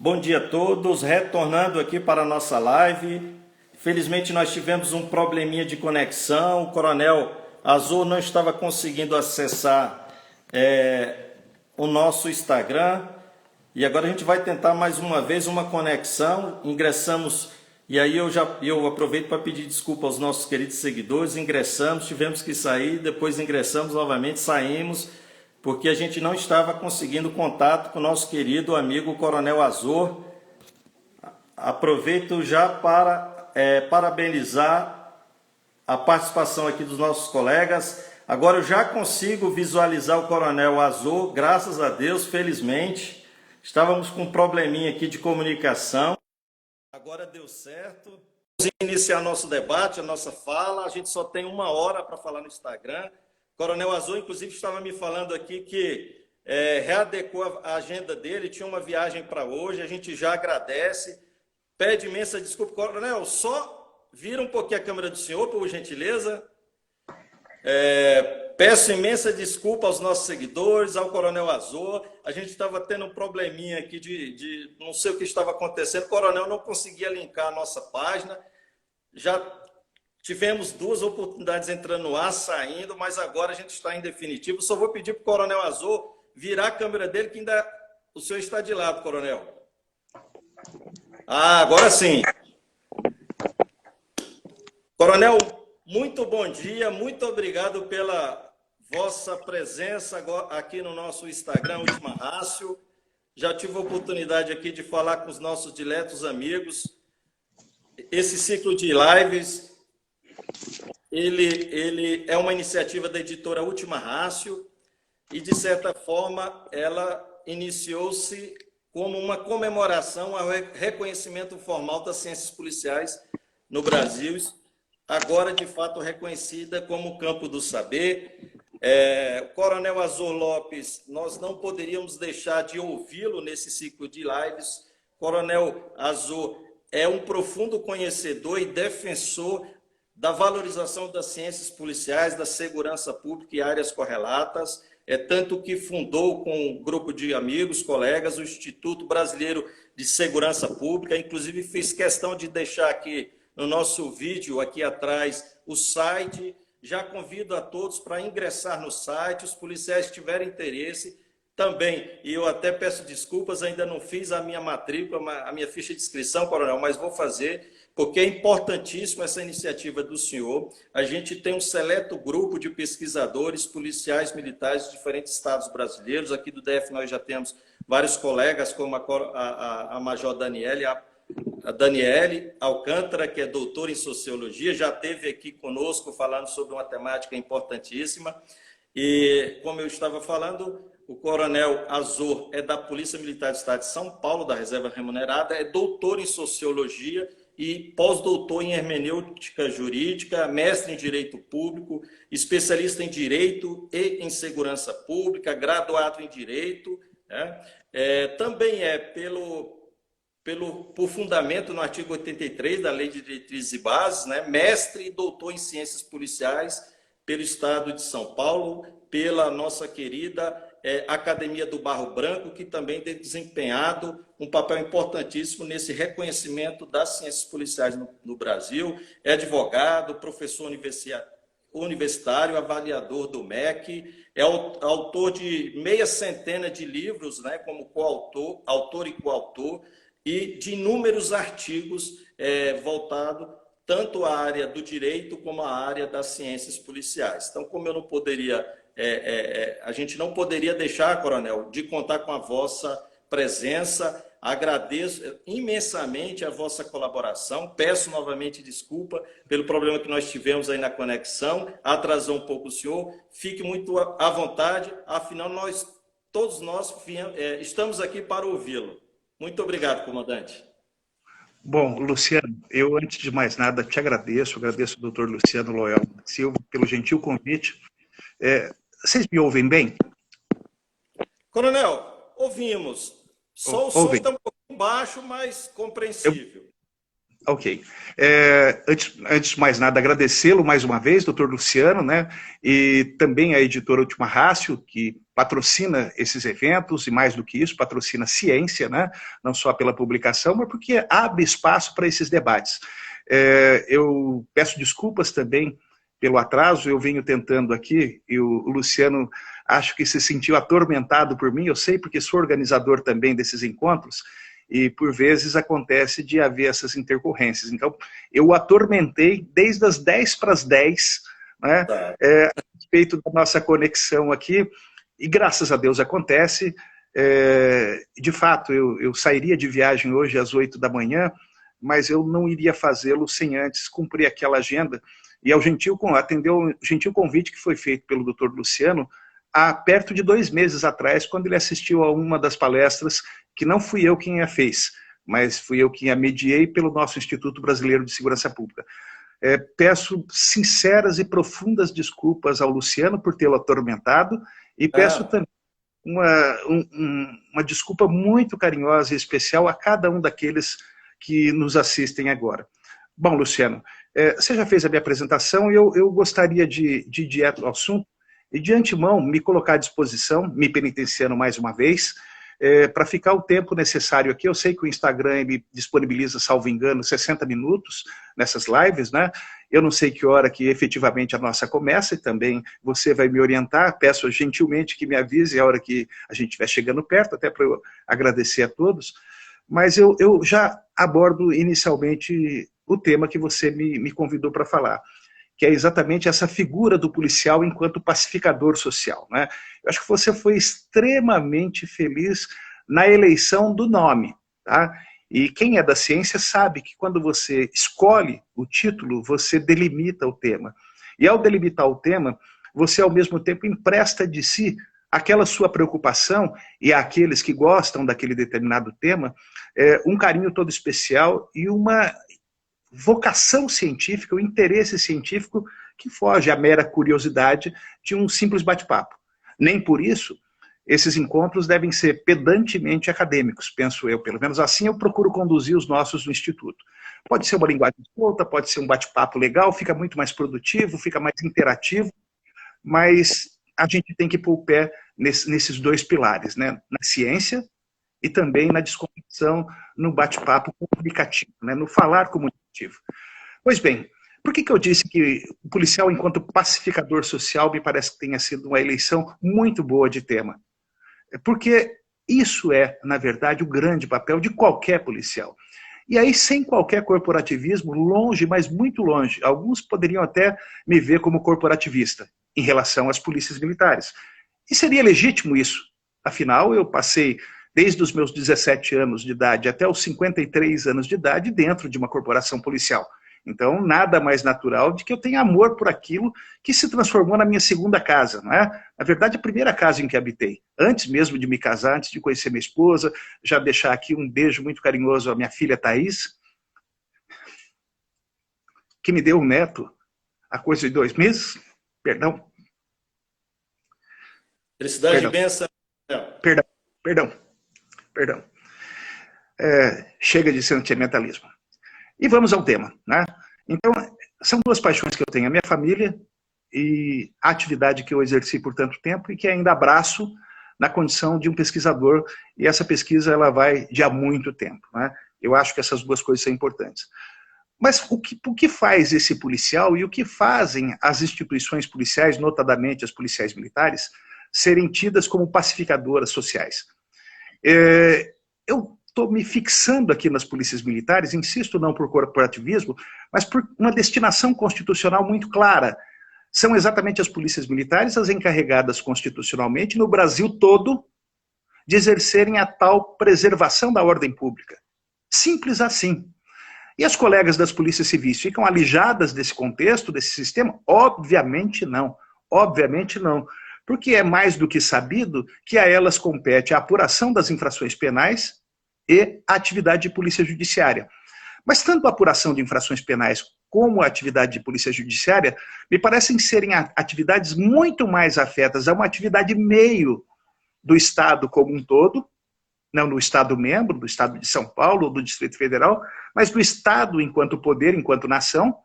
Bom dia a todos, retornando aqui para a nossa live. Felizmente nós tivemos um probleminha de conexão, o Coronel Azul não estava conseguindo acessar o nosso Instagram. E agora a gente vai tentar mais uma vez uma conexão. Ingressamos, e aí eu aproveito para pedir desculpa aos nossos queridos seguidores. Ingressamos, tivemos que sair, depois ingressamos novamente, saímos, porque a gente não estava conseguindo contato com o nosso querido amigo Coronel Azor. Aproveito já para parabenizar a participação aqui dos nossos colegas. Agora eu já consigo visualizar o Coronel Azor, graças a Deus, felizmente. Estávamos com um probleminha aqui de comunicação. Agora deu certo. Vamos iniciar nosso debate, a nossa fala. A gente só tem 1 hora para falar no Instagram. Coronel Azul, inclusive, estava me falando aqui que readecou a agenda dele, tinha uma viagem para hoje, a gente já agradece, pede imensa desculpa. Coronel, só vira um pouquinho a câmera do senhor, por gentileza. Peço imensa desculpa aos nossos seguidores, ao Coronel Azul. A gente estava tendo um probleminha aqui de não sei o que estava acontecendo. O Coronel não conseguia linkar a nossa página. Já tivemos 2 oportunidades entrando no ar, saindo, mas agora a gente está em definitivo. Só vou pedir para o Coronel Azul virar a câmera dele, que ainda o senhor está de lado, Coronel. Agora sim. Coronel, muito bom dia, muito obrigado pela vossa presença aqui no nosso Instagram, Última Rácio. Já tive a oportunidade aqui de falar com os nossos diletos amigos. Esse ciclo de lives, ele é uma iniciativa da editora Última Rácio e, de certa forma, ela iniciou-se como uma comemoração ao reconhecimento formal das ciências policiais no Brasil, agora, de fato, reconhecida como campo do saber. Coronel Azor Lopes, nós não poderíamos deixar de ouvi-lo nesse ciclo de lives. Coronel Azor é um profundo conhecedor e defensor da valorização das ciências policiais, da segurança pública e áreas correlatas, tanto que fundou com um grupo de amigos, colegas, o Instituto Brasileiro de Segurança Pública, inclusive fiz questão de deixar aqui no nosso vídeo, aqui atrás, o site. Já convido a todos para ingressar no site, os policiais que tiverem interesse também, e eu até peço desculpas, ainda não fiz a minha matrícula, a minha ficha de inscrição, Coronel, mas vou fazer, porque é importantíssima essa iniciativa do senhor. A gente tem um seleto grupo de pesquisadores, policiais, militares de diferentes estados brasileiros. Aqui do DF nós já temos vários colegas, como a Major Daniele, a Daniele Alcântara, que é doutora em Sociologia, já esteve aqui conosco falando sobre uma temática importantíssima. E, como eu estava falando, o Coronel Azor é da Polícia Militar do Estado de São Paulo, da Reserva Remunerada, é doutor em Sociologia e pós-doutor em Hermenêutica Jurídica, mestre em Direito Público, especialista em Direito e em Segurança Pública, graduado em Direito, né? Também por fundamento no artigo 83 da Lei de Diretrizes e Bases, né? Mestre e doutor em Ciências Policiais pelo Estado de São Paulo, pela nossa querida Academia do Barro Branco, que também tem desempenhado um papel importantíssimo nesse reconhecimento das ciências policiais no Brasil. É advogado, professor universitário, avaliador do MEC, é autor de meia centena de livros, né, como coautor, autor e coautor, e de inúmeros artigos voltados tanto à área do direito como à área das ciências policiais. Então, como eu não poderia, a gente não poderia deixar, Coronel, de contar com a vossa presença. Agradeço imensamente a vossa colaboração. Peço novamente desculpa pelo problema que nós tivemos aí na conexão. Atrasou um pouco o senhor. Fique muito à vontade. Afinal, todos nós estamos aqui para ouvi-lo. Muito obrigado, comandante. Bom, Luciano, eu, antes de mais nada, te agradeço ao doutor Luciano Loyola Silva pelo gentil convite. Vocês me ouvem bem? Coronel, ouvimos. Só o som está um pouquinho baixo, mas compreensível. Ok. Antes de mais nada, agradecê-lo mais uma vez, doutor Luciano, né? E também a editora Última Rácio, que patrocina esses eventos, e mais do que isso, patrocina ciência, né? Não só pela publicação, mas porque abre espaço para esses debates. Eu peço desculpas também pelo atraso, eu venho tentando aqui, e o Luciano acho que se sentiu atormentado por mim, eu sei porque sou organizador também desses encontros, e por vezes acontece de haver essas intercorrências. Então, eu o atormentei desde as 10 para as 10, né, Tá. a respeito da nossa conexão aqui, e graças a Deus acontece. De fato, eu sairia de viagem hoje às 8 da manhã, mas eu não iria fazê-lo sem antes cumprir aquela agenda, e atendeu o gentil convite que foi feito pelo doutor Luciano há perto de 2 meses atrás, quando ele assistiu a uma das palestras que não fui eu quem a fez, mas fui eu quem a mediei pelo nosso Instituto Brasileiro de Segurança Pública. Peço sinceras e profundas desculpas ao Luciano por tê-lo atormentado, e peço também uma desculpa muito carinhosa e especial a cada um daqueles que nos assistem agora. Bom, Luciano, você já fez a minha apresentação e eu gostaria de ir direto ao assunto e, de antemão, me colocar à disposição, me penitenciando mais uma vez, para ficar o tempo necessário aqui. Eu sei que o Instagram ele disponibiliza, salvo engano, 60 minutos nessas lives, né? Eu não sei que hora que efetivamente a nossa começa, e também você vai me orientar. Peço gentilmente que me avise a hora que a gente estiver chegando perto, até para eu agradecer a todos. Mas eu já abordo inicialmente o tema que você me convidou para falar, que é exatamente essa figura do policial enquanto pacificador social, né? Eu acho que você foi extremamente feliz na eleição do nome, tá? E quem é da ciência sabe que quando você escolhe o título, você delimita o tema. E ao delimitar o tema, você ao mesmo tempo empresta de si aquela sua preocupação, e àqueles que gostam daquele determinado tema, um carinho todo especial e uma vocação científica, o interesse científico que foge à mera curiosidade de um simples bate-papo. Nem por isso, esses encontros devem ser pedantemente acadêmicos, penso eu. Pelo menos assim eu procuro conduzir os nossos no Instituto. Pode ser uma linguagem solta, pode ser um bate-papo legal, fica muito mais produtivo, fica mais interativo, mas a gente tem que pôr o pé nesses 2 pilares, né? Na ciência e também na desconexão, no bate-papo comunicativo, né? No falar comunicativo. Pois bem, por que eu disse que o policial, enquanto pacificador social, me parece que tenha sido uma eleição muito boa de tema? Porque isso é, na verdade, o grande papel de qualquer policial. E aí, sem qualquer corporativismo, longe, mas muito longe. Alguns poderiam até me ver como corporativista em relação às polícias militares. E seria legítimo isso. Afinal, eu passei desde os meus 17 anos de idade até os 53 anos de idade dentro de uma corporação policial. Então, nada mais natural de que eu tenha amor por aquilo que se transformou na minha segunda casa, não é? Na verdade, a primeira casa em que habitei. Antes mesmo de me casar, antes de conhecer minha esposa, já deixar aqui um beijo muito carinhoso à minha filha Thaís, que me deu um neto há coisa de 2 meses. Perdão. Felicidade e bênção. Perdão. Chega de sentimentalismo. E vamos ao tema, né? Então, são 2 paixões que eu tenho, a minha família e a atividade que eu exerci por tanto tempo e que ainda abraço na condição de um pesquisador, e essa pesquisa ela vai de há muito tempo, né? Eu acho que essas 2 coisas são importantes. Mas o que faz esse policial e o que fazem as instituições policiais, notadamente as policiais militares, serem tidas como pacificadoras sociais? Eu estou me fixando aqui nas polícias militares, insisto, não por corporativismo, mas por uma destinação constitucional muito clara. São exatamente as polícias militares as encarregadas constitucionalmente no Brasil todo de exercerem a tal preservação da ordem pública. Simples assim. E as colegas das polícias civis ficam alijadas desse contexto, desse sistema? Obviamente não. Obviamente não. Porque é mais do que sabido que a elas compete a apuração das infrações penais e a atividade de polícia judiciária. Mas tanto a apuração de infrações penais como a atividade de polícia judiciária me parecem serem atividades muito mais afetas a uma atividade meio do Estado como um todo, não no Estado membro, do Estado de São Paulo ou do Distrito Federal, mas do Estado enquanto poder, enquanto nação,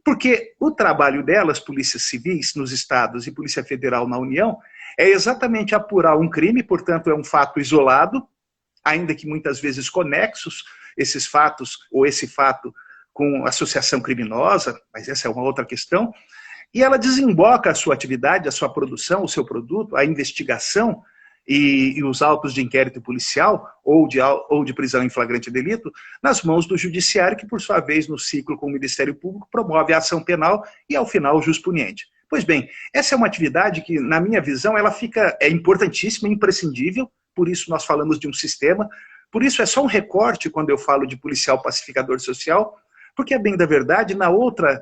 porque o trabalho delas, polícias civis nos estados e Polícia Federal na União, é exatamente apurar um crime, portanto é um fato isolado, ainda que muitas vezes conexos, esses fatos, ou esse fato com associação criminosa, mas essa é uma outra questão, e ela desemboca a sua atividade, a sua produção, o seu produto, a investigação e os autos de inquérito policial ou de prisão em flagrante delito nas mãos do judiciário, que por sua vez no ciclo com o Ministério Público promove a ação penal e ao final o juspuniente. Pois bem, essa é uma atividade que na minha visão ela é importantíssima, imprescindível, por isso nós falamos de um sistema, por isso é só um recorte quando eu falo de policial pacificador social, porque é bem da verdade, na outra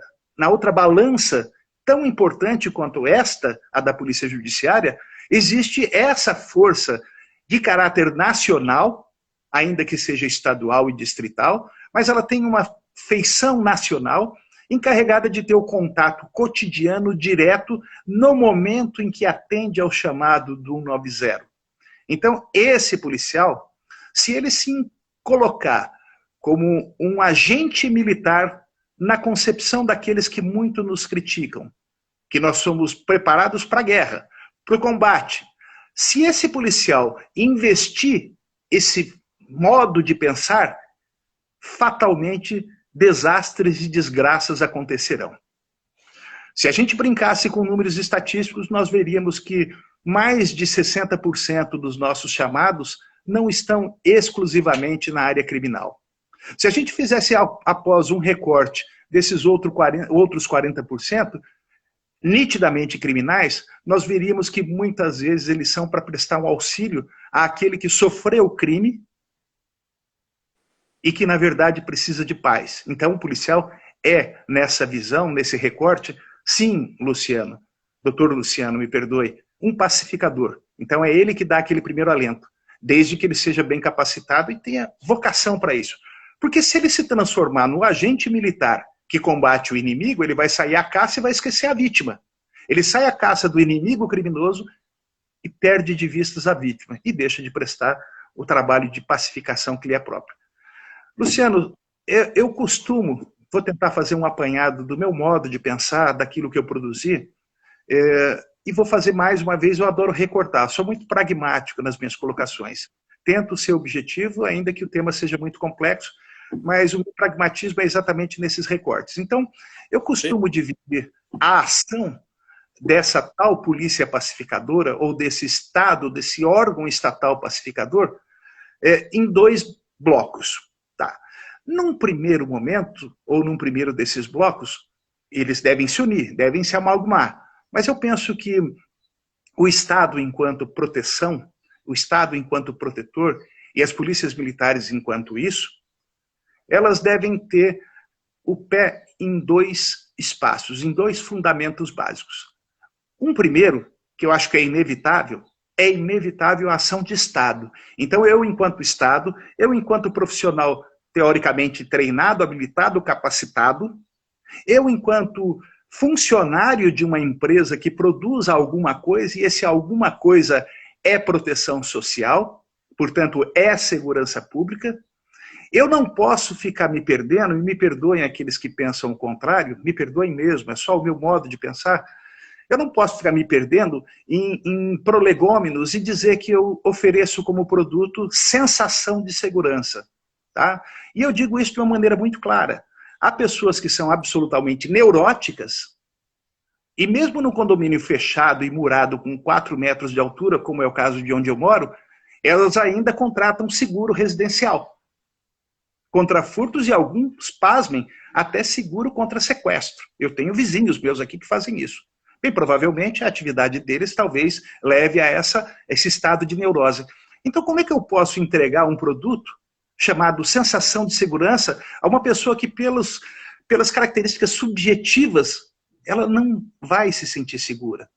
balança tão importante quanto esta, a da Polícia Judiciária, existe essa força de caráter nacional, ainda que seja estadual e distrital, mas ela tem uma feição nacional, encarregada de ter o contato cotidiano, direto, no momento em que atende ao chamado do 190. Então, esse policial, se ele se colocar como um agente militar na concepção daqueles que muito nos criticam, que nós somos preparados para a guerra, para o combate. Se esse policial investir esse modo de pensar, fatalmente desastres e desgraças acontecerão. Se a gente brincasse com números estatísticos, nós veríamos que mais de 60% dos nossos chamados não estão exclusivamente na área criminal. Se a gente fizesse após um recorte desses outros 40%, nitidamente criminais, nós veríamos que muitas vezes eles são para prestar um auxílio àquele que sofreu o crime e que, na verdade, precisa de paz. Então, o policial é, nessa visão, nesse recorte, sim, Luciano, doutor Luciano, me perdoe, um pacificador. Então, é ele que dá aquele primeiro alento, desde que ele seja bem capacitado e tenha vocação para isso. Porque se ele se transformar no agente militar que combate o inimigo, ele vai sair à caça e vai esquecer a vítima. Ele sai à caça do inimigo criminoso e perde de vistas a vítima, e deixa de prestar o trabalho de pacificação que lhe é próprio. Luciano, eu costumo, vou tentar fazer um apanhado do meu modo de pensar, daquilo que eu produzi, e vou fazer mais uma vez, eu adoro recortar, sou muito pragmático nas minhas colocações. Tento ser objetivo, ainda que o tema seja muito complexo, mas o pragmatismo é exatamente nesses recortes. Então, eu costumo dividir a ação dessa tal polícia pacificadora, ou desse Estado, desse órgão estatal pacificador, em dois blocos. Tá? Num primeiro momento, ou num primeiro desses blocos, eles devem se unir, devem se amalgamar. Mas eu penso que o Estado enquanto proteção, o Estado enquanto protetor, e as polícias militares enquanto isso, elas devem ter o pé em dois espaços, em dois fundamentos básicos. Um primeiro, que eu acho que é inevitável a ação de Estado. Então eu, enquanto Estado, eu, enquanto profissional teoricamente treinado, habilitado, capacitado, eu, enquanto funcionário de uma empresa que produz alguma coisa, e esse alguma coisa é proteção social, portanto é segurança pública, eu não posso ficar me perdendo, e me perdoem aqueles que pensam o contrário, me perdoem mesmo, é só o meu modo de pensar, eu não posso ficar me perdendo em prolegômenos e dizer que eu ofereço como produto sensação de segurança. Tá? E eu digo isso de uma maneira muito clara. Há pessoas que são absolutamente neuróticas, e mesmo no condomínio fechado e murado com 4 metros de altura, como é o caso de onde eu moro, elas ainda contratam seguro residencial. Contra furtos e alguns, pasmem, até seguro contra sequestro. Eu tenho vizinhos meus aqui que fazem isso. Bem, provavelmente a atividade deles talvez leve a esse estado de neurose. Então, como é que eu posso entregar um produto chamado sensação de segurança a uma pessoa que, pelas características subjetivas, ela não vai se sentir segura?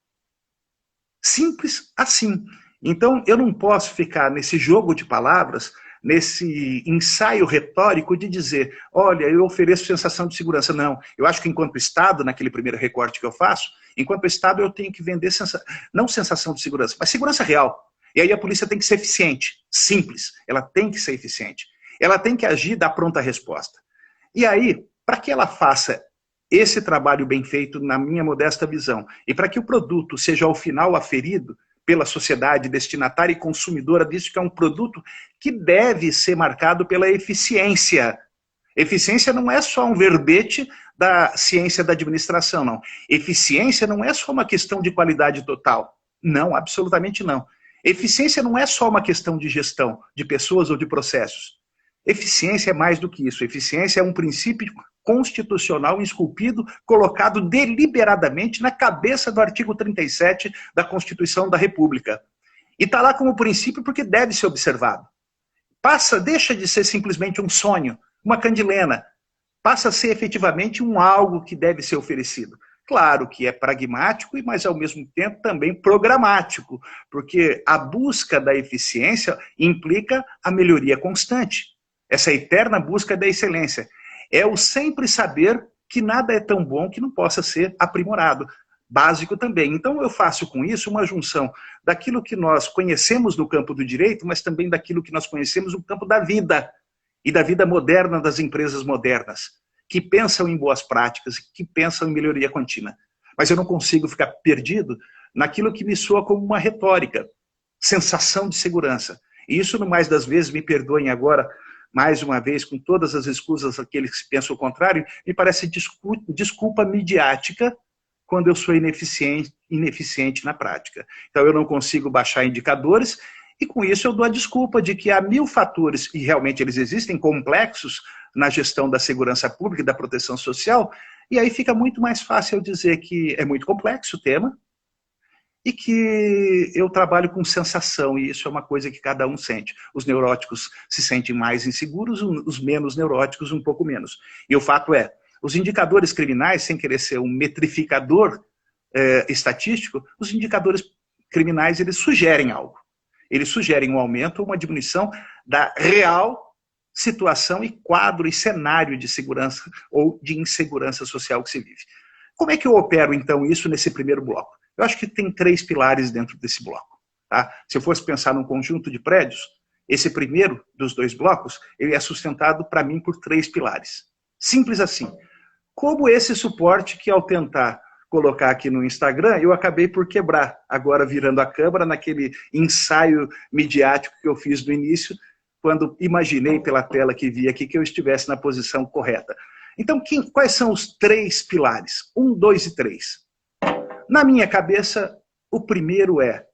Simples assim. Então, eu não posso ficar nesse jogo de palavras, nesse ensaio retórico de dizer, olha, eu ofereço sensação de segurança. Não, eu acho que enquanto Estado, naquele primeiro recorte que eu faço, enquanto Estado eu tenho que vender, não sensação de segurança, mas segurança real. E aí a polícia tem que ser eficiente, simples, ela tem que ser eficiente. Ela tem que agir da pronta resposta. E aí, para que ela faça esse trabalho bem feito, na minha modesta visão, e para que o produto seja ao final aferido pela sociedade destinatária e consumidora disso, que é um produto que deve ser marcado pela eficiência. Eficiência não é só um verbete da ciência da administração, não. Eficiência não é só uma questão de qualidade total. Não, absolutamente não. Eficiência não é só uma questão de gestão de pessoas ou de processos. Eficiência é mais do que isso. Eficiência é um princípio constitucional esculpido, colocado deliberadamente na cabeça do artigo 37 da Constituição da República. E está lá como princípio porque deve ser observado. Deixa de ser simplesmente um sonho, uma candilena, passa a ser efetivamente um algo que deve ser oferecido. Claro que é pragmático, mas ao mesmo tempo também programático, porque a busca da eficiência implica a melhoria constante, essa eterna busca da excelência. É o sempre saber que nada é tão bom que não possa ser aprimorado. Básico também. Então eu faço com isso uma junção daquilo que nós conhecemos no campo do direito, mas também daquilo que nós conhecemos no campo da vida, e da vida moderna das empresas modernas, que pensam em boas práticas, que pensam em melhoria contínua. Mas eu não consigo ficar perdido naquilo que me soa como uma retórica, sensação de segurança. E isso, no mais das vezes, me perdoem agora, mais uma vez, com todas as escusas daqueles que pensam o contrário, me parece desculpa midiática quando eu sou ineficiente na prática. Então eu não consigo baixar indicadores, e com isso eu dou a desculpa de que há 1000 fatores, e realmente eles existem, complexos na gestão da segurança pública e da proteção social, e aí fica muito mais fácil eu dizer que é muito complexo o tema, e que eu trabalho com sensação, e isso é uma coisa que cada um sente. Os neuróticos se sentem mais inseguros, os menos neuróticos um pouco menos. E o fato é, os indicadores criminais, sem querer ser um metrificador estatístico, os indicadores criminais, eles sugerem algo. Eles sugerem um aumento ou uma diminuição da real situação e quadro e cenário de segurança ou de insegurança social que se vive. Como é que eu opero, então, isso nesse primeiro bloco? Eu acho que tem 3 pilares dentro desse bloco. Tá? Se eu fosse pensar num conjunto de prédios, esse primeiro dos 2 blocos, ele é sustentado, para mim, por 3 pilares. Simples assim. Como esse suporte que, ao tentar colocar aqui no Instagram, eu acabei por quebrar, agora virando a câmera, naquele ensaio midiático que eu fiz no início, quando imaginei pela tela que vi aqui que eu estivesse na posição correta. Então, quais são os 3 pilares? 1, 2 e 3. Na minha cabeça, o primeiro é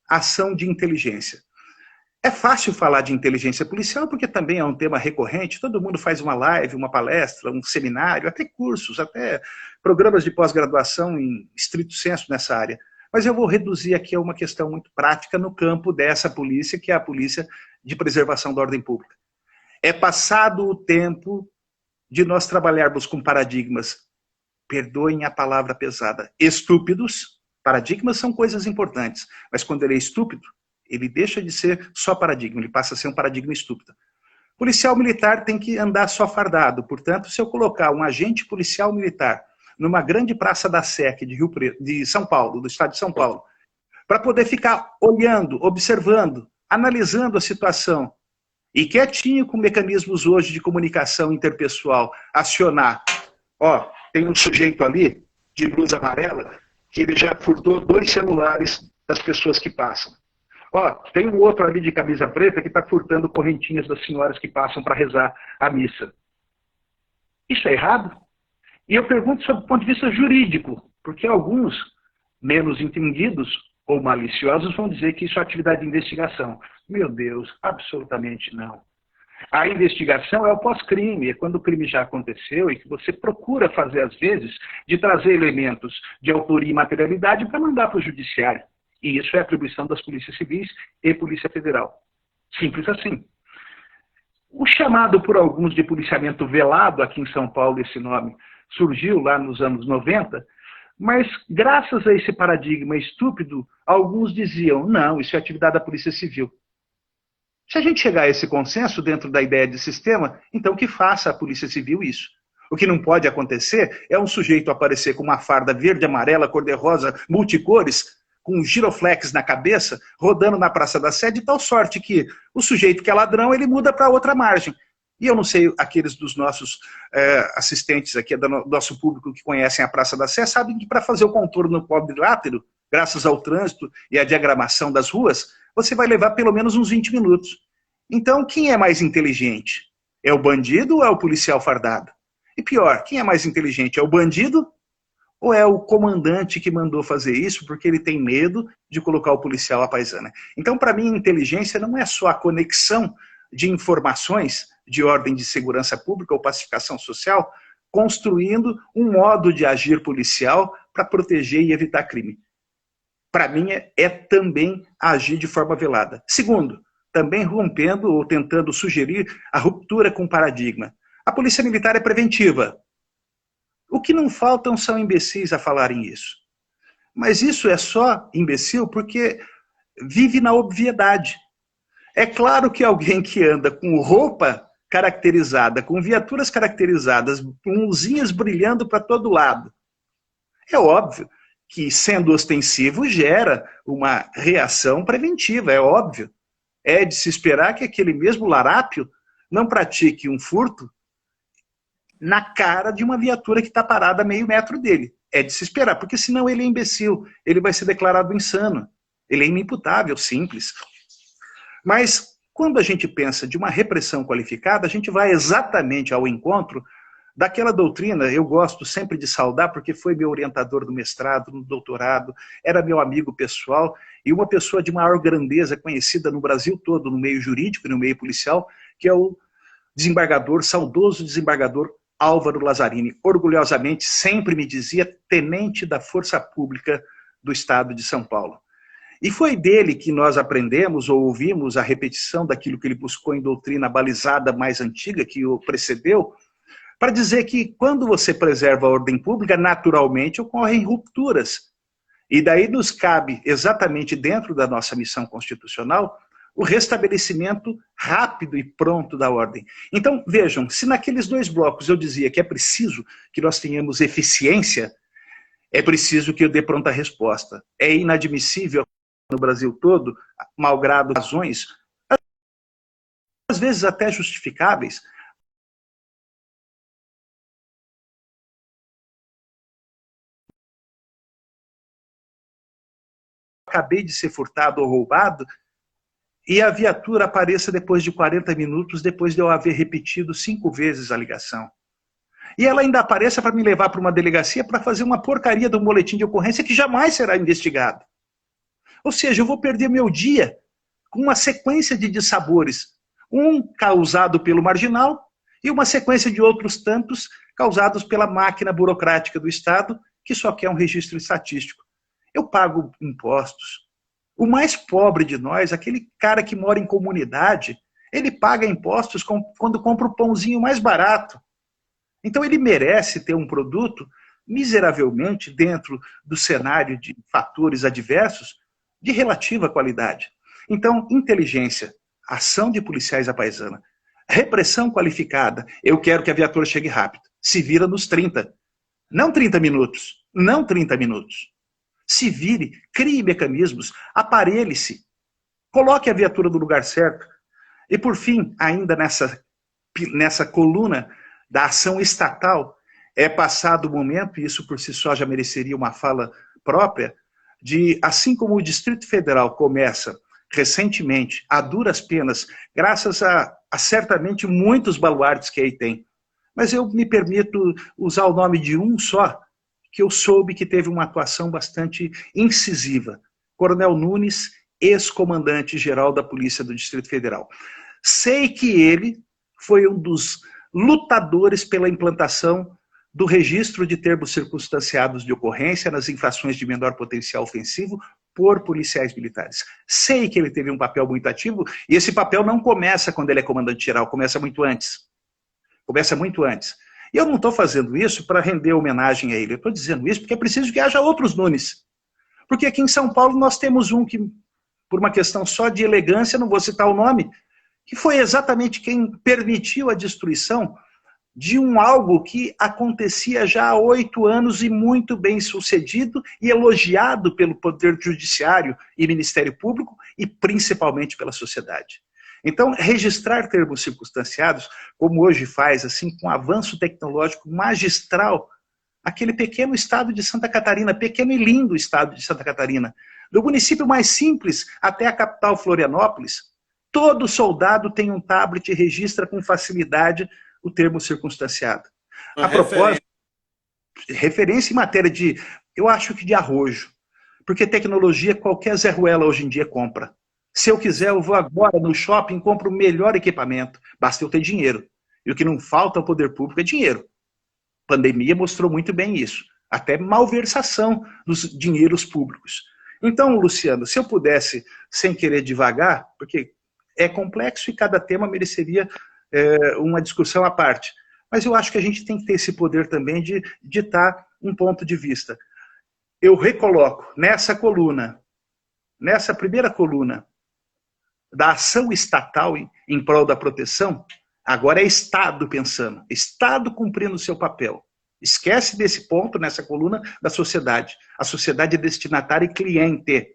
ação de inteligência. É fácil falar de inteligência policial porque também é um tema recorrente, todo mundo faz uma live, uma palestra, um seminário, até cursos, até programas de pós-graduação em estrito senso nessa área. Mas eu vou reduzir aqui a uma questão muito prática no campo dessa polícia, que é a polícia de preservação da ordem pública. É passado o tempo de nós trabalharmos com paradigmas, perdoem a palavra pesada, estúpidos. Paradigmas são coisas importantes, mas quando ele é estúpido, ele deixa de ser só paradigma, ele passa a ser um paradigma estúpido. Policial militar tem que andar só fardado, portanto, se eu colocar um agente policial militar numa grande praça da Sé, de São Paulo, do estado de São Paulo, para poder ficar olhando, observando, analisando a situação, e quietinho com mecanismos hoje de comunicação interpessoal, acionar, ó, tem um sujeito ali, de blusa amarela, que ele já furtou 2 celulares das pessoas que passam. Ó, tem um outro ali de camisa preta que está furtando correntinhas das senhoras que passam para rezar a missa. Isso é errado? E eu pergunto sobre o ponto de vista jurídico, porque alguns, menos entendidos ou maliciosos, vão dizer que isso é atividade de investigação. Meu Deus, absolutamente não. A investigação é o pós-crime, é quando o crime já aconteceu e que você procura fazer, às vezes, de trazer elementos de autoria e materialidade para mandar para o judiciário. E isso é atribuição das polícias civis e Polícia Federal. Simples assim. O chamado por alguns de policiamento velado, aqui em São Paulo esse nome surgiu lá nos anos 90, mas graças a esse paradigma estúpido, alguns diziam, não, isso é atividade da Polícia Civil. Se a gente chegar a esse consenso dentro da ideia de sistema, então que faça a Polícia Civil isso. O que não pode acontecer é um sujeito aparecer com uma farda verde, amarela, cor-de-rosa, multicores, com um giroflex na cabeça, rodando na Praça da Sé, de tal sorte que o sujeito que é ladrão, ele muda para outra margem. E eu não sei, aqueles dos nossos assistentes aqui, do nosso público que conhecem a Praça da Sé, sabem que para fazer o contorno no quadrilátero, graças ao trânsito e à diagramação das ruas, você vai levar pelo menos uns 20 minutos. Então, quem é mais inteligente? É o bandido ou é o policial fardado? E pior, quem é mais inteligente? É o bandido ou é o comandante que mandou fazer isso porque ele tem medo de colocar o policial à paisana? Então, para mim, inteligência não é só a conexão de informações de ordem de segurança pública ou pacificação social, construindo um modo de agir policial para proteger e evitar crime. Para mim, é também agir de forma velada. Segundo, também rompendo ou tentando sugerir a ruptura com o paradigma. A polícia militar é preventiva. O que não faltam são imbecis a falarem isso. Mas isso é só imbecil porque vive na obviedade. É claro que alguém que anda com roupa caracterizada, com viaturas caracterizadas, com luzinhas brilhando para todo lado, é óbvio que, sendo ostensivo, gera uma reação preventiva, é óbvio. É de se esperar que aquele mesmo larápio não pratique um furto na cara de uma viatura que está parada a meio metro dele. É de se esperar, porque senão ele é imbecil, ele vai ser declarado insano, ele é inimputável, simples. Mas, quando a gente pensa de uma repressão qualificada, a gente vai exatamente ao encontro daquela doutrina. Eu gosto sempre de saudar, porque foi meu orientador do mestrado, no doutorado, era meu amigo pessoal, e uma pessoa de maior grandeza, conhecida no Brasil todo, no meio jurídico e no meio policial, que é o desembargador, saudoso desembargador Álvaro Lazzarini. Orgulhosamente, sempre me dizia tenente da Força Pública do Estado de São Paulo. E foi dele que nós aprendemos ou ouvimos a repetição daquilo que ele buscou em doutrina balizada mais antiga, que o precedeu, para dizer que quando você preserva a ordem pública, naturalmente ocorrem rupturas. E daí nos cabe, exatamente dentro da nossa missão constitucional, o restabelecimento rápido e pronto da ordem. Então, vejam, se naqueles dois blocos eu dizia que é preciso que nós tenhamos eficiência, é preciso que eu dê pronta resposta. É inadmissível no Brasil todo, malgrado razões, às vezes até justificáveis, acabei de ser furtado ou roubado, e a viatura apareça depois de 40 minutos, depois de eu haver repetido 5 vezes a ligação. E ela ainda apareça para me levar para uma delegacia para fazer uma porcaria do boletim de ocorrência que jamais será investigado. Ou seja, eu vou perder meu dia com uma sequência de dissabores, um causado pelo marginal e uma sequência de outros tantos causados pela máquina burocrática do Estado, que só quer um registro estatístico. Eu pago impostos. O mais pobre de nós, aquele cara que mora em comunidade, ele paga impostos quando compra o pãozinho mais barato. Então ele merece ter um produto miseravelmente dentro do cenário de fatores adversos de relativa qualidade. Então, inteligência, ação de policiais à paisana, repressão qualificada, eu quero que a viatura chegue rápido, se vira nos 30, não 30 minutos, não 30 minutos. Se vire, crie mecanismos, aparelhe-se, coloque a viatura no lugar certo. E por fim, ainda nessa coluna da ação estatal, é passado o momento, e isso por si só já mereceria uma fala própria, de, assim como o Distrito Federal começa recentemente, a duras penas, graças a certamente muitos baluartes que aí tem, mas eu me permito usar o nome de um só, que eu soube que teve uma atuação bastante incisiva. Coronel Nunes, ex-comandante-geral da Polícia do Distrito Federal. Sei que ele foi um dos lutadores pela implantação do registro de termos circunstanciados de ocorrência nas infrações de menor potencial ofensivo por policiais militares. Sei que ele teve um papel muito ativo, e esse papel não começa quando ele é comandante-geral, começa muito antes. Começa muito antes. E eu não estou fazendo isso para render homenagem a ele, eu estou dizendo isso porque é preciso que haja outros Nunes. Porque aqui em São Paulo nós temos um que, por uma questão só de elegância, não vou citar o nome, que foi exatamente quem permitiu a destruição de algo que acontecia já há 8 anos e muito bem sucedido e elogiado pelo Poder Judiciário e Ministério Público e principalmente pela sociedade. Então, registrar termos circunstanciados, como hoje faz, assim, com avanço tecnológico magistral, aquele pequeno estado de Santa Catarina, pequeno e lindo estado de Santa Catarina, do município mais simples até a capital Florianópolis, todo soldado tem um tablet e registra com facilidade o termo circunstanciado. Uma A propósito, referência em matéria de, eu acho que de arrojo, porque tecnologia qualquer Zé Ruela hoje em dia compra. Se eu quiser, eu vou agora no shopping e compro o melhor equipamento, basta eu ter dinheiro. E o que não falta ao poder público é dinheiro. A pandemia mostrou muito bem isso, até malversação dos dinheiros públicos. Então, Luciano, se eu pudesse, sem querer devagar, porque é complexo e cada tema mereceria uma discussão à parte, mas eu acho que a gente tem que ter esse poder também de ditar um ponto de vista. Eu recoloco nessa coluna, nessa primeira coluna, da ação estatal em prol da proteção, agora é Estado pensando, Estado cumprindo o seu papel. Esquece desse ponto nessa coluna da sociedade. A sociedade é destinatária e cliente.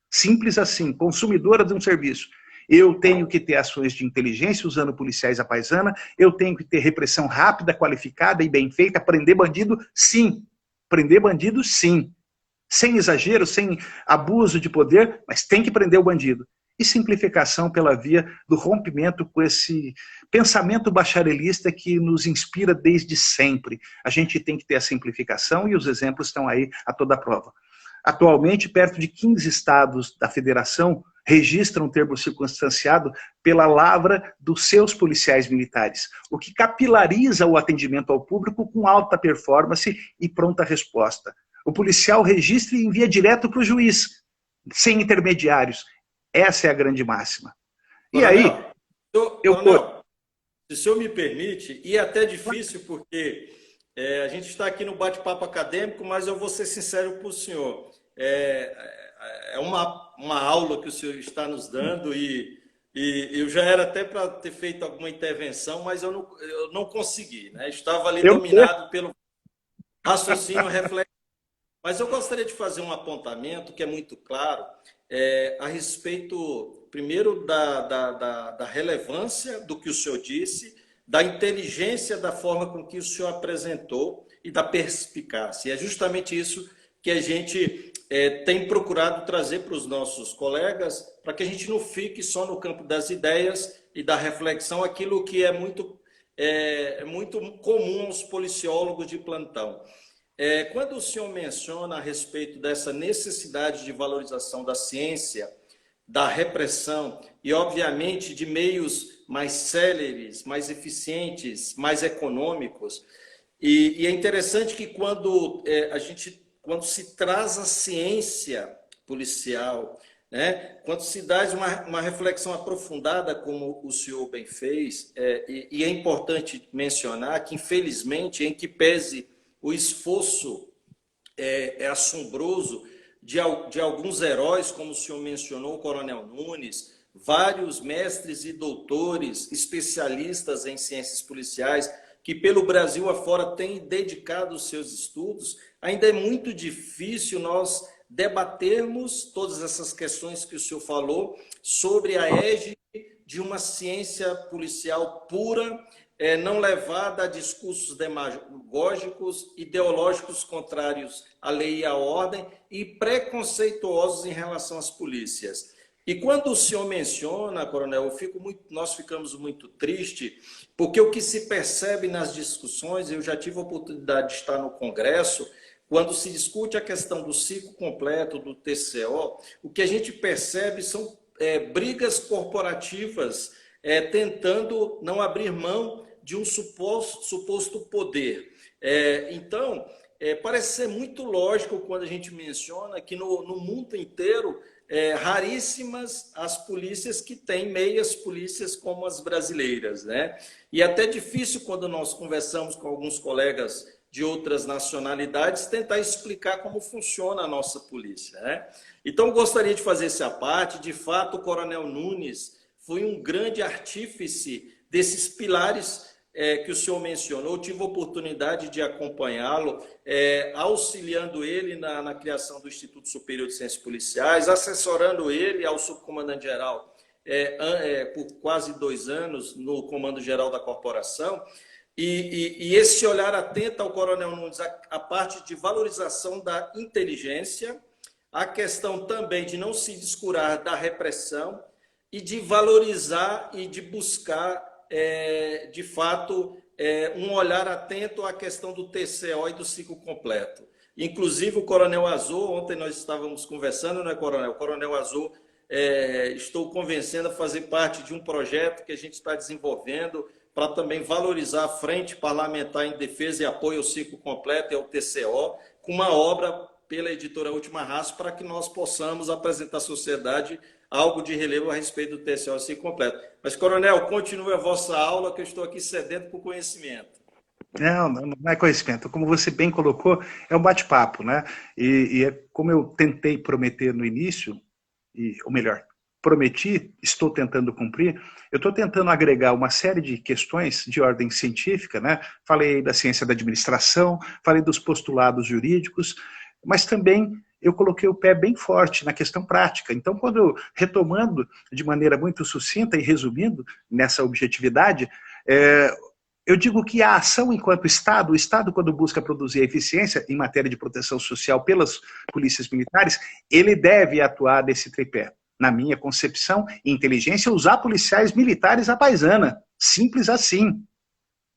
Simples assim, consumidora de um serviço. Eu tenho que ter ações de inteligência usando policiais à paisana, eu tenho que ter repressão rápida, qualificada e bem feita, prender bandido, sim. Prender bandido, sim. Sem exagero, sem abuso de poder, mas tem que prender o bandido. E simplificação pela via do rompimento com esse pensamento bacharelista que nos inspira desde sempre. A gente tem que ter a simplificação e os exemplos estão aí a toda prova. Atualmente, perto de 15 estados da federação registram o termo circunstanciado pela lavra dos seus policiais militares, o que capilariza o atendimento ao público com alta performance e pronta resposta. O policial registra e envia direto para o juiz, sem intermediários. Essa é a grande máxima. E Coronel, aí, Coronel, se o senhor me permite, e é até difícil porque a gente está aqui no bate-papo acadêmico, mas eu vou ser sincero para o senhor. É uma aula que o senhor está nos dando e eu já era até para ter feito alguma intervenção, mas eu não consegui, né? Estava ali dominado pelo raciocínio reflexo. Mas eu gostaria de fazer um apontamento que é muito claro a respeito, primeiro, da relevância do que o senhor disse, da inteligência da forma com que o senhor apresentou e da perspicácia. E é justamente isso que a gente tem procurado trazer para os nossos colegas, para que a gente não fique só no campo das ideias e da reflexão, aquilo que é muito comum aos policiólogos de plantão. Quando o senhor menciona a respeito dessa necessidade de valorização da ciência, da repressão e, obviamente, de meios mais céleres, mais eficientes, mais econômicos, e é interessante que quando se traz a ciência policial, né, quando se dá uma reflexão aprofundada, como o senhor bem fez, e é importante mencionar que, infelizmente, em que pese o esforço assombroso de alguns heróis, como o senhor mencionou, o Coronel Nunes, vários mestres e doutores, especialistas em ciências policiais, que pelo Brasil afora têm dedicado os seus estudos, ainda é muito difícil nós debatermos todas essas questões que o senhor falou sobre a égide de uma ciência policial pura, não levada a discursos demagógicos, ideológicos contrários à lei e à ordem e preconceituosos em relação às polícias. E quando o senhor menciona, Coronel, nós ficamos muito tristes, porque o que se percebe nas discussões, eu já tive a oportunidade de estar no Congresso, quando se discute a questão do ciclo completo, do TCO, o que a gente percebe são brigas corporativas tentando não abrir mão de um suposto poder. Então, parece ser muito lógico quando a gente menciona que no mundo inteiro, raríssimas as polícias que têm meias polícias como as brasileiras, né? E é até difícil quando nós conversamos com alguns colegas de outras nacionalidades tentar explicar como funciona a nossa polícia, né? Então, gostaria de fazer esse à parte. De fato, o Coronel Nunes foi um grande artífice desses pilares que o senhor mencionou, tive a oportunidade de acompanhá-lo, auxiliando ele na criação do Instituto Superior de Ciências Policiais, assessorando ele ao subcomandante-geral por quase 2 anos no Comando-Geral da Corporação, e esse olhar atento ao Coronel Nunes, a parte de valorização da inteligência, a questão também de não se descurar da repressão e de valorizar e de buscar, de fato, um olhar atento à questão do TCO e do ciclo completo. Inclusive, o Coronel Azul, ontem nós estávamos conversando, não é, Coronel? O Coronel Azul, estou convencendo a fazer parte de um projeto que a gente está desenvolvendo para também valorizar a Frente Parlamentar em Defesa e Apoio ao Ciclo Completo e ao TCO, com uma obra pela editora Última Raça, para que nós possamos apresentar à sociedade algo de relevo a respeito do TCO e Ciclo Completo. Mas, Coronel, continue a vossa aula, que eu estou aqui sedento por conhecimento. Não é conhecimento. Como você bem colocou, é um bate-papo, né? E é como eu tentei prometer no início, ou melhor, prometi, estou tentando cumprir, eu estou tentando agregar uma série de questões de ordem científica, né? Falei da ciência da administração, falei dos postulados jurídicos, mas também eu coloquei o pé bem forte na questão prática. Então, retomando de maneira muito sucinta e resumindo nessa objetividade, eu digo que a ação enquanto Estado, o Estado quando busca produzir eficiência em matéria de proteção social pelas polícias militares, ele deve atuar nesse tripé. Na minha concepção, inteligência, usar policiais militares à paisana. Simples assim.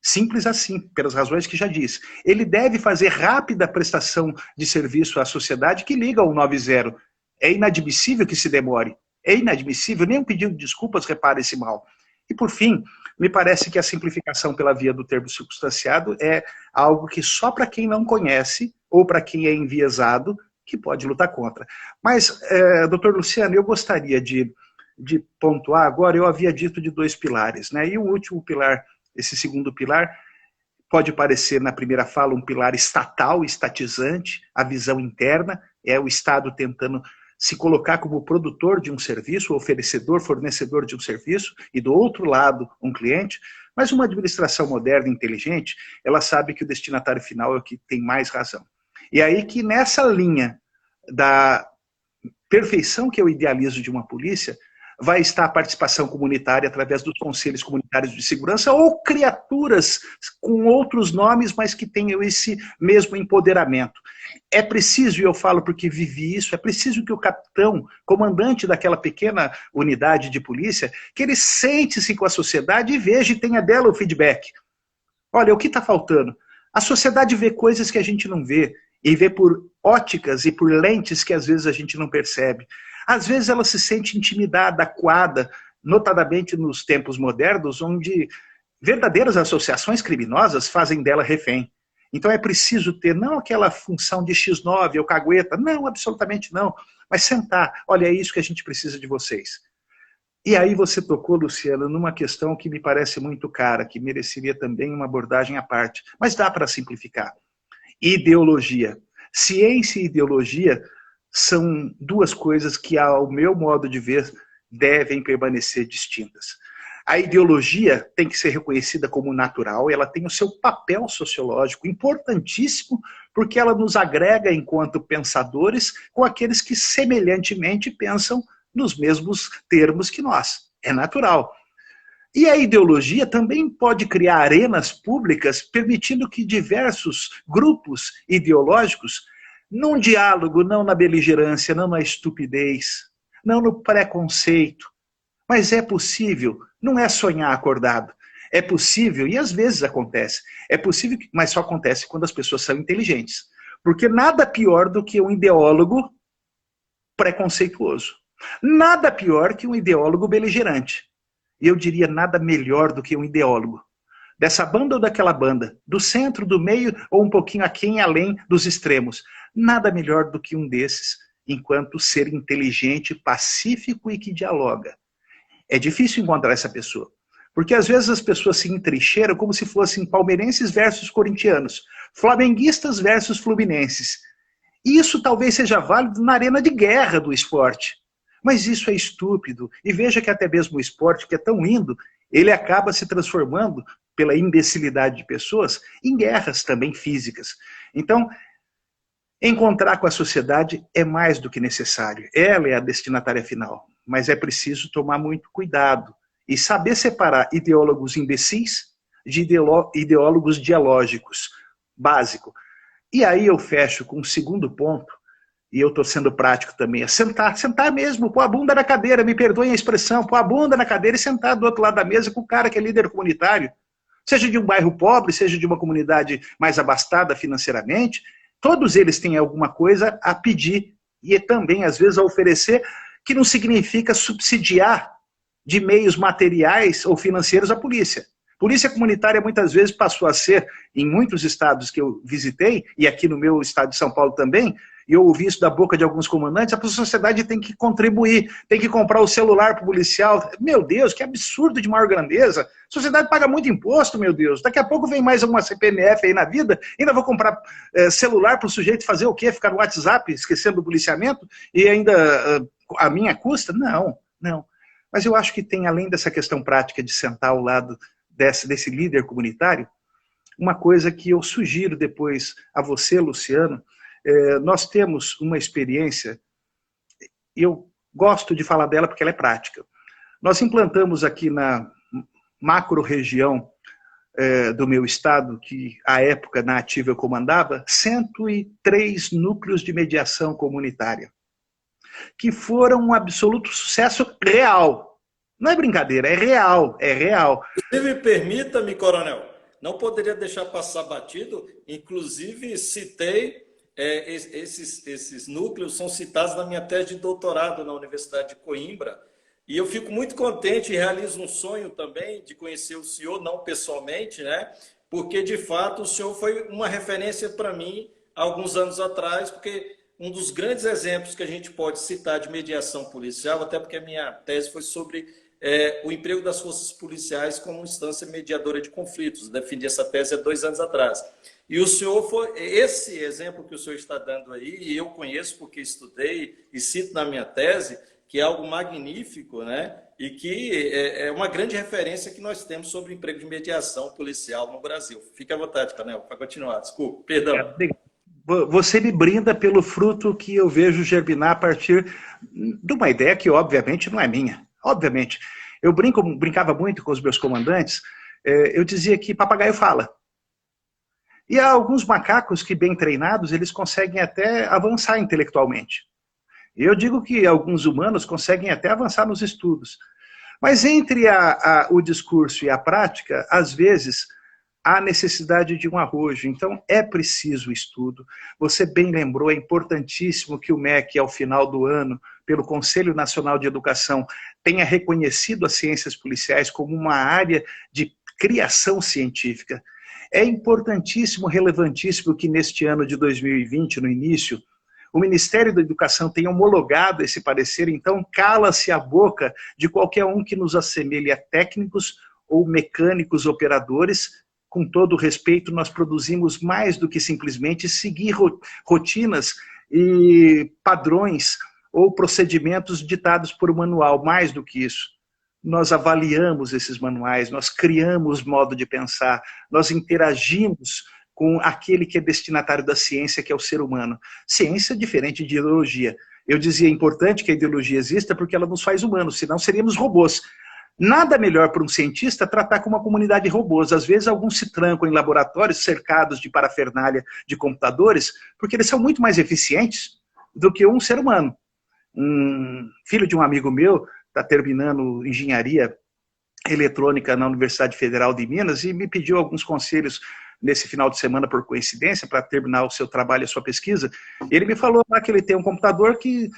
Simples assim, pelas razões que já disse. Ele deve fazer rápida prestação de serviço à sociedade que liga ao 90. É inadmissível que se demore. É inadmissível, nem um pedido de desculpas repara esse mal. E, por fim, me parece que a simplificação pela via do termo circunstanciado é algo que só para quem não conhece ou para quem é enviesado que pode lutar contra. Mas, doutor Luciano, eu gostaria de pontuar agora, eu havia dito de 2 pilares, né? E o último pilar, esse segundo pilar, pode parecer na primeira fala um pilar estatal, estatizante, a visão interna, é o Estado tentando se colocar como produtor de um serviço, oferecedor, fornecedor de um serviço, e do outro lado um cliente, mas uma administração moderna e inteligente, ela sabe que o destinatário final é o que tem mais razão. E aí que nessa linha da perfeição que eu idealizo de uma polícia, vai estar a participação comunitária através dos conselhos comunitários de segurança ou criaturas com outros nomes, mas que tenham esse mesmo empoderamento. É preciso, e eu falo porque vivi isso, é preciso que o capitão, comandante daquela pequena unidade de polícia, que ele sente-se com a sociedade e veja e tenha dela o feedback. Olha, o que está faltando? A sociedade vê coisas que a gente não vê, e vê por óticas e por lentes que às vezes a gente não percebe. Às vezes ela se sente intimidada, acuada, notadamente nos tempos modernos, onde verdadeiras associações criminosas fazem dela refém. Então é preciso ter, não aquela função de X9 ou cagueta, não, absolutamente não, mas sentar, olha, é isso que a gente precisa de vocês. E aí você tocou, Luciano, numa questão que me parece muito cara, que mereceria também uma abordagem à parte, mas dá para simplificar. Ideologia. Ciência e ideologia são 2 coisas que, ao meu modo de ver, devem permanecer distintas. A ideologia tem que ser reconhecida como natural, ela tem o seu papel sociológico importantíssimo, porque ela nos agrega enquanto pensadores com aqueles que semelhantemente pensam nos mesmos termos que nós. É natural. E a ideologia também pode criar arenas públicas, permitindo que diversos grupos ideológicos, num diálogo, não na beligerância, não na estupidez, não no preconceito, mas é possível, não é sonhar acordado, é possível, e às vezes acontece, é possível, mas só acontece quando as pessoas são inteligentes, porque nada pior do que um ideólogo preconceituoso, nada pior que um ideólogo beligerante. E eu diria nada melhor do que um ideólogo. Dessa banda ou daquela banda, do centro, do meio ou um pouquinho aquém além dos extremos. Nada melhor do que um desses, enquanto ser inteligente, pacífico e que dialoga. É difícil encontrar essa pessoa. Porque às vezes as pessoas se entrincheiram como se fossem palmeirenses versus corintianos, flamenguistas versus fluminenses. E isso talvez seja válido na arena de guerra do esporte. Mas isso é estúpido. E veja que até mesmo o esporte, que é tão lindo, ele acaba se transformando pela imbecilidade de pessoas, em guerras também físicas. Então, encontrar com a sociedade é mais do que necessário. Ela é a destinatária final, mas é preciso tomar muito cuidado e saber separar ideólogos imbecis de ideólogos dialógicos, básico. E aí eu fecho com um segundo ponto, e eu estou sendo prático também, é sentar mesmo, pôr a bunda na cadeira, me perdoem a expressão, pôr a bunda na cadeira e sentar do outro lado da mesa com o cara que é líder comunitário, seja de um bairro pobre, seja de uma comunidade mais abastada financeiramente, todos eles têm alguma coisa a pedir e também, às vezes, a oferecer, que não significa subsidiar de meios materiais ou financeiros a polícia. Polícia comunitária muitas vezes passou a ser, em muitos estados que eu visitei, e aqui no meu estado de São Paulo também, e eu ouvi isso da boca de alguns comandantes, a sociedade tem que contribuir, tem que comprar o celular para o policial. Meu Deus, que absurdo de maior grandeza. A sociedade paga muito imposto, meu Deus. Daqui a pouco vem mais uma CPMF aí na vida, ainda vou comprar celular para o sujeito fazer o quê? Ficar no WhatsApp, esquecendo do policiamento, e ainda a minha custa? Não, não. Mas eu acho que tem, além dessa questão prática de sentar ao lado desse líder comunitário, uma coisa que eu sugiro depois a você, Luciano. Nós temos uma experiência, eu gosto de falar dela porque ela é prática. Nós implantamos aqui na macro-região do meu estado, que à época na ativa eu comandava, 103 núcleos de mediação comunitária, que foram um absoluto sucesso real. Não é brincadeira, é real, é real. Se me permita-me, coronel, não poderia deixar passar batido, inclusive citei, esses núcleos são citados na minha tese de doutorado na Universidade de Coimbra, e eu fico muito contente e realizo um sonho também de conhecer o senhor, não pessoalmente, né? Porque, de fato, o senhor foi uma referência para mim há alguns anos atrás, porque um dos grandes exemplos que a gente pode citar de mediação policial, até porque a minha tese foi sobre o emprego das forças policiais como instância mediadora de conflitos. Defendi essa tese há 2 anos atrás. E o senhor foi, esse exemplo que o senhor está dando aí, e eu conheço porque estudei e cito na minha tese, que é algo magnífico, né? E que é uma grande referência que nós temos sobre o emprego de mediação policial no Brasil. Fique à vontade, Canel, para continuar. Desculpa, perdão. Você me brinda pelo fruto que eu vejo germinar a partir de uma ideia que, obviamente, não é minha. Obviamente. Eu brincava muito com os meus comandantes, eu dizia que papagaio fala. E há alguns macacos que, bem treinados, eles conseguem até avançar intelectualmente. E eu digo que alguns humanos conseguem até avançar nos estudos. Mas entre o discurso e a prática, às vezes, há necessidade de um arrojo. Então, é preciso estudo. Você bem lembrou, é importantíssimo que o MEC, ao final do ano, pelo Conselho Nacional de Educação, tenha reconhecido as ciências policiais como uma área de criação científica. É importantíssimo, relevantíssimo que neste ano de 2020, no início, o Ministério da Educação tenha homologado esse parecer, então cala-se a boca de qualquer um que nos assemelhe a técnicos ou mecânicos operadores. Com todo respeito, nós produzimos mais do que simplesmente seguir rotinas e padrões ou procedimentos ditados por um manual, mais do que isso. Nós avaliamos esses manuais, nós criamos modo de pensar, nós interagimos com aquele que é destinatário da ciência, que é o ser humano. Ciência é diferente de ideologia. Eu dizia, é importante que a ideologia exista porque ela nos faz humanos, senão seríamos robôs. Nada melhor para um cientista tratar com uma comunidade de robôs. Às vezes alguns se trancam em laboratórios cercados de parafernália de computadores, porque eles são muito mais eficientes do que um ser humano. Um filho de um amigo meu está terminando engenharia eletrônica na Universidade Federal de Minas e me pediu alguns conselhos nesse final de semana, por coincidência, para terminar o seu trabalho, a sua pesquisa. Ele me falou lá que ele tem um computador que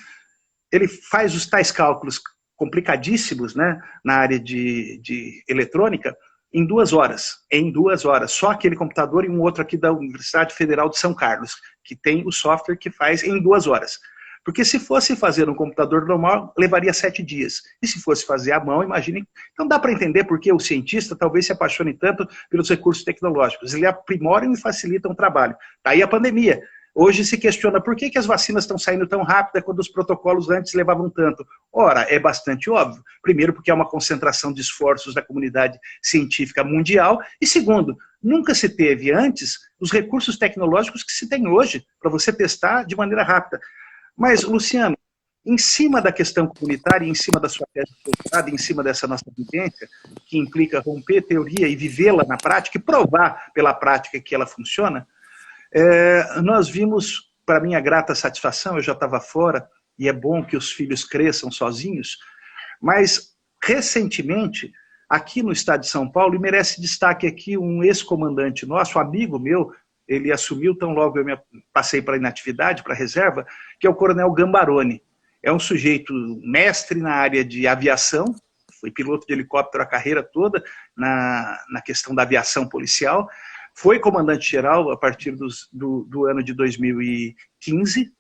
ele faz os tais cálculos complicadíssimos, né, na área de eletrônica, em 2 horas. Em 2 horas. Só aquele computador e um outro aqui da Universidade Federal de São Carlos, que tem o software que faz em 2 horas. Porque se fosse fazer um computador normal, levaria 7 dias. E se fosse fazer à mão, imaginem. Então dá para entender por que o cientista talvez se apaixone tanto pelos recursos tecnológicos. Eles aprimoram e facilitam o trabalho. Tá aí a pandemia. Hoje se questiona por que as vacinas estão saindo tão rápido quando os protocolos antes levavam tanto. Ora, é bastante óbvio. Primeiro, porque há uma concentração de esforços da comunidade científica mundial. E segundo, nunca se teve antes os recursos tecnológicos que se tem hoje para você testar de maneira rápida. Mas, Luciano, em cima da questão comunitária, em cima da sua tese de doutorado, em cima dessa nossa vivência, que implica romper teoria e vivê-la na prática, e provar pela prática que ela funciona, nós vimos, para minha grata satisfação, eu já estava fora, e é bom que os filhos cresçam sozinhos, mas, recentemente, aqui no estado de São Paulo, e merece destaque aqui um ex-comandante nosso, amigo meu, ele assumiu tão logo eu passei para a inatividade, para a reserva, que é o coronel Gambaroni. É um sujeito mestre na área de aviação, foi piloto de helicóptero a carreira toda, na questão da aviação policial, foi comandante-geral a partir do ano de 2015,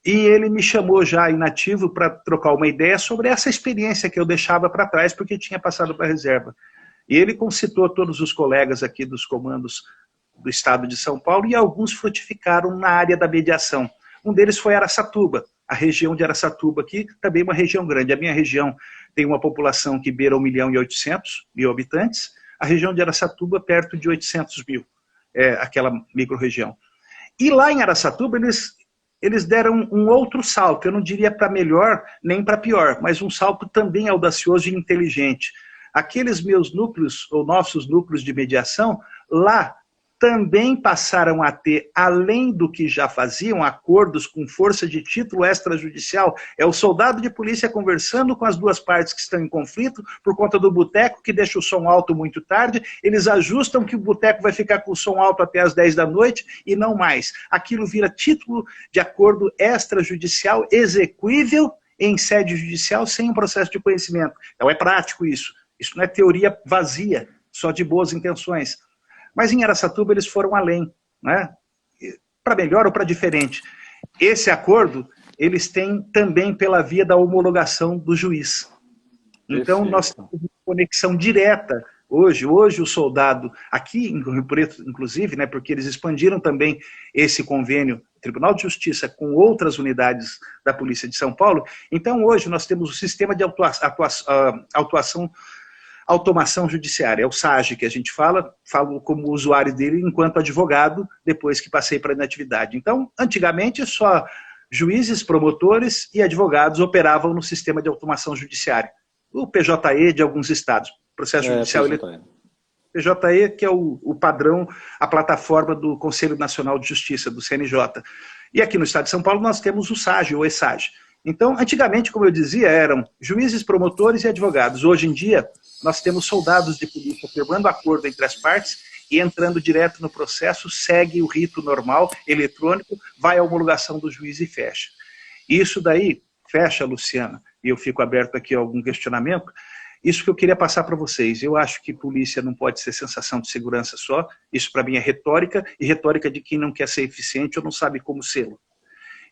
e ele me chamou já inativo para trocar uma ideia sobre essa experiência que eu deixava para trás, porque tinha passado para a reserva. E ele concitou todos os colegas aqui dos comandos do estado de São Paulo, e alguns frutificaram na área da mediação. Um deles foi Araçatuba. A região de Araçatuba aqui também é uma região grande. A minha região tem uma população que beira 1.800.000 habitantes, a região de Araçatuba perto de 800.000, aquela micro-região. E lá em Araçatuba eles deram um outro salto, eu não diria para melhor nem para pior, mas um salto também audacioso e inteligente. Aqueles meus núcleos, ou nossos núcleos de mediação, lá também passaram a ter, além do que já faziam, acordos com força de título extrajudicial. É o soldado de polícia conversando com as duas partes que estão em conflito, por conta do boteco, que deixa o som alto muito tarde, eles ajustam que o boteco vai ficar com o som alto até as 10 da noite, e não mais. Aquilo vira título de acordo extrajudicial execuível em sede judicial, sem um processo de conhecimento. Então é prático isso. Isso não é teoria vazia, só de boas intenções. Mas em Araçatuba eles foram além, né? Para melhor ou para diferente. Esse acordo eles têm também pela via da homologação do juiz. Então nós temos uma conexão direta hoje o soldado, aqui em Rio Preto inclusive, né, porque eles expandiram também esse convênio, Tribunal de Justiça, com outras unidades da Polícia de São Paulo. Então hoje nós temos o sistema de automação judiciária, é o SAGE que a gente falo como usuário dele enquanto advogado, depois que passei para a inatividade. Então, antigamente, só juízes, promotores e advogados operavam no sistema de automação judiciária. O PJE de alguns estados, processo judicial eletrônico. PJE, que é o padrão, a plataforma do Conselho Nacional de Justiça, do CNJ. E aqui no estado de São Paulo nós temos o SAGE, ou ESAGE. Então, antigamente, como eu dizia, eram juízes, promotores e advogados. Hoje em dia, nós temos soldados de polícia firmando acordo entre as partes e entrando direto no processo, segue o rito normal, eletrônico, vai à homologação do juiz e fecha. Isso daí, fecha, Luciana, e eu fico aberto aqui a algum questionamento, isso que eu queria passar para vocês. Eu acho que polícia não pode ser sensação de segurança só, isso para mim é retórica, e retórica de quem não quer ser eficiente ou não sabe como ser.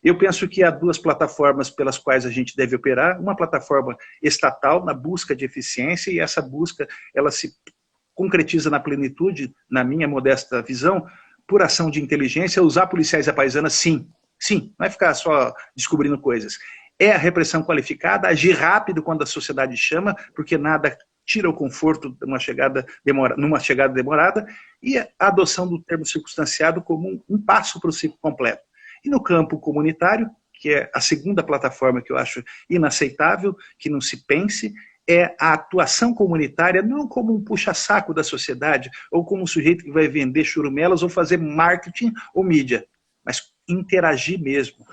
Eu penso que há duas plataformas pelas quais a gente deve operar, uma plataforma estatal na busca de eficiência, e essa busca ela se concretiza na plenitude, na minha modesta visão, por ação de inteligência, usar policiais à paisana, sim, não é ficar só descobrindo coisas. É a repressão qualificada, agir rápido quando a sociedade chama, porque nada tira o conforto numa chegada demorada, e a adoção do termo circunstanciado como um passo para o ciclo completo. E no campo comunitário, que é a segunda plataforma que eu acho inaceitável, que não se pense, é a atuação comunitária não como um puxa-saco da sociedade, ou como um sujeito que vai vender churumelas ou fazer marketing ou mídia, mas interagir mesmo.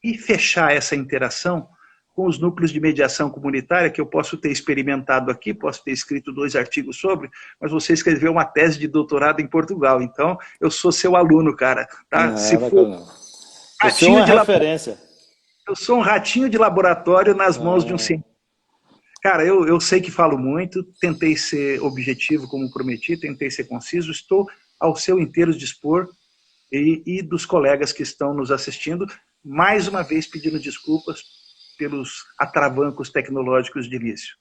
E fechar essa interação com os núcleos de mediação comunitária, que eu posso ter experimentado aqui, posso ter escrito 2 artigos sobre, mas você escreveu uma tese de doutorado em Portugal, então eu sou seu aluno, cara. Tá? Se for... Eu sou uma referência. Eu sou um ratinho de laboratório nas mãos de um cientista. Cara, eu sei que falo muito, tentei ser objetivo como prometi, tentei ser conciso, estou ao seu inteiro dispor e dos colegas que estão nos assistindo, mais uma vez pedindo desculpas pelos atravancos tecnológicos de início.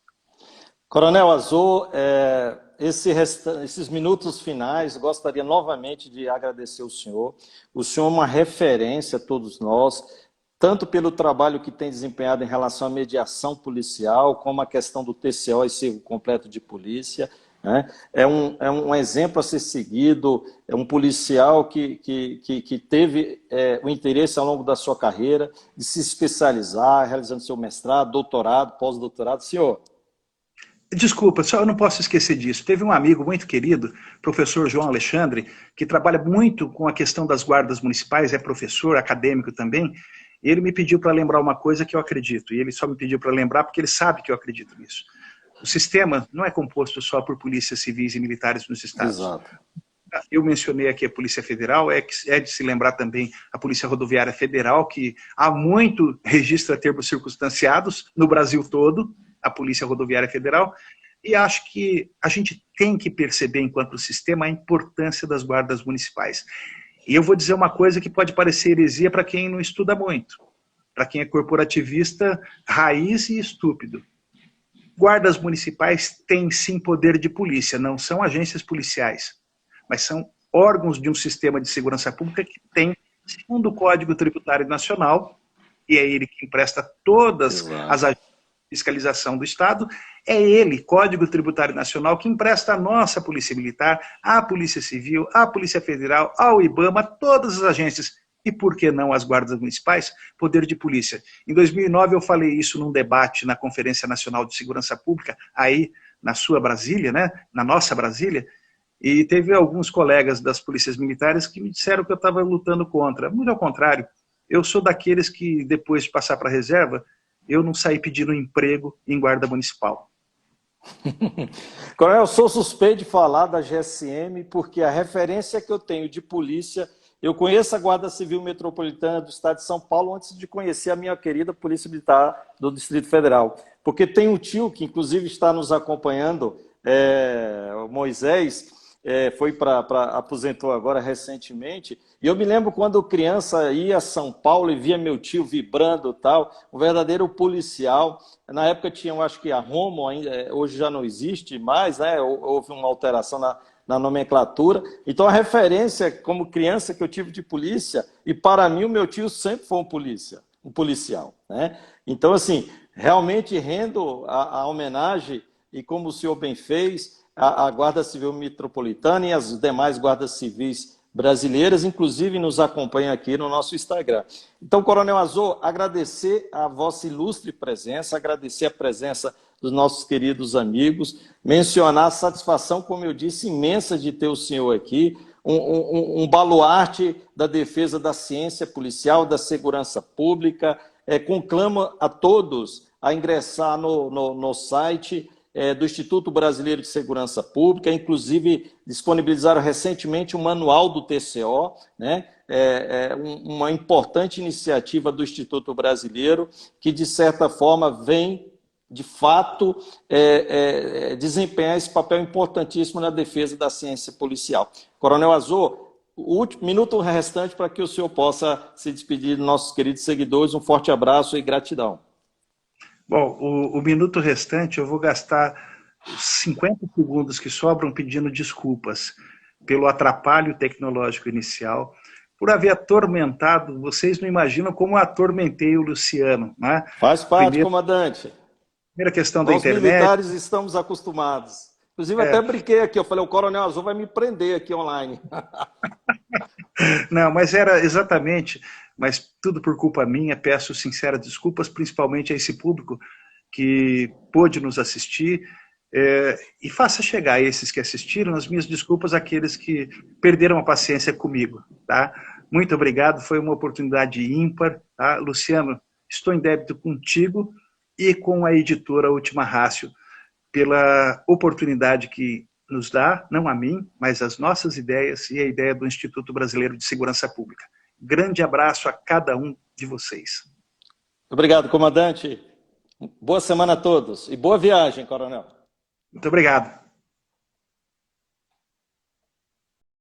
Coronel Azul, esses minutos finais, gostaria novamente de agradecer o senhor. O senhor é uma referência a todos nós, tanto pelo trabalho que tem desempenhado em relação à mediação policial, como a questão do TCO e Cerco Completo de Polícia, né? É um exemplo a ser seguido, é um policial que teve o interesse ao longo da sua carreira de se especializar, realizando seu mestrado, doutorado, pós-doutorado. Senhor... Desculpa, só eu não posso esquecer disso. Teve um amigo muito querido, professor João Alexandre, que trabalha muito com a questão das guardas municipais, é professor, acadêmico também. Ele me pediu para lembrar uma coisa que eu acredito, e ele só me pediu para lembrar porque ele sabe que eu acredito nisso. O sistema não é composto só por polícias civis e militares nos estados. Exato. Eu mencionei aqui a Polícia Federal, é de se lembrar também a Polícia Rodoviária Federal, que há muito registra termos circunstanciados no Brasil todo, a Polícia Rodoviária Federal, e acho que a gente tem que perceber, enquanto sistema, a importância das guardas municipais. E eu vou dizer uma coisa que pode parecer heresia para quem não estuda muito, para quem é corporativista, raiz e estúpido. Guardas municipais têm sim poder de polícia, não são agências policiais, mas são órgãos de um sistema de segurança pública que tem, segundo o Código Tributário Nacional, e é ele que empresta todas as agências fiscalização do Estado, é ele, Código Tributário Nacional, que empresta à nossa Polícia Militar, à Polícia Civil, à Polícia Federal, ao IBAMA, todas as agências, e por que não as guardas municipais, poder de polícia. Em 2009 eu falei isso num debate na Conferência Nacional de Segurança Pública, aí na sua Brasília, né, na nossa Brasília, e teve alguns colegas das polícias militares que me disseram que eu estava lutando contra. Muito ao contrário, eu sou daqueles que, depois de passar para a reserva, eu não saí pedindo emprego em guarda municipal. Coronel, eu sou suspeito de falar da GSM, porque a referência que eu tenho de polícia, eu conheço a Guarda Civil Metropolitana do Estado de São Paulo antes de conhecer a minha querida Polícia Militar do Distrito Federal. Porque tem um tio que, inclusive, está nos acompanhando, o Moisés, aposentou agora recentemente, e eu me lembro quando criança ia a São Paulo e via meu tio vibrando e tal, um verdadeiro policial. Na época tinha, eu acho que a Romo, ainda, hoje já não existe mais, né? Houve uma alteração na nomenclatura. Então a referência como criança que eu tive de polícia, e para mim o meu tio sempre foi um policial, né? Então assim, realmente rendo a homenagem, e como o senhor bem fez, a Guarda Civil Metropolitana e as demais guardas civis brasileiras, inclusive nos acompanham aqui no nosso Instagram. Então, Coronel Azor, agradecer a vossa ilustre presença, agradecer a presença dos nossos queridos amigos, mencionar a satisfação, como eu disse, imensa de ter o senhor aqui, um baluarte da defesa da ciência policial, da segurança pública, conclama a todos a ingressar no site do Instituto Brasileiro de Segurança Pública, inclusive disponibilizaram recentemente um manual do TCO, né? Uma importante iniciativa do Instituto Brasileiro, que de certa forma vem, de fato, desempenhar esse papel importantíssimo na defesa da ciência policial. Coronel Azor, o último minuto restante para que o senhor possa se despedir dos nossos queridos seguidores. Um forte abraço e gratidão. Bom, o minuto restante eu vou gastar os 50 segundos que sobram pedindo desculpas pelo atrapalho tecnológico inicial, por haver atormentado, vocês não imaginam como eu atormentei o Luciano, né? Faz parte, comandante. Primeira questão da internet. Nós militares estamos acostumados. Inclusive até brinquei aqui, eu falei, o Coronel Azul vai me prender aqui online. Não, mas era exatamente, mas tudo por culpa minha, peço sinceras desculpas, principalmente a esse público que pôde nos assistir, e faça chegar a esses que assistiram as minhas desculpas àqueles que perderam a paciência comigo, tá? Muito obrigado, foi uma oportunidade ímpar, tá? Luciano, estou em débito contigo e com a editora Última Rácio pela oportunidade que nos dá, não a mim, mas as nossas ideias e a ideia do Instituto Brasileiro de Segurança Pública. Grande abraço a cada um de vocês. Obrigado, comandante. Boa semana a todos e boa viagem, coronel. Muito obrigado.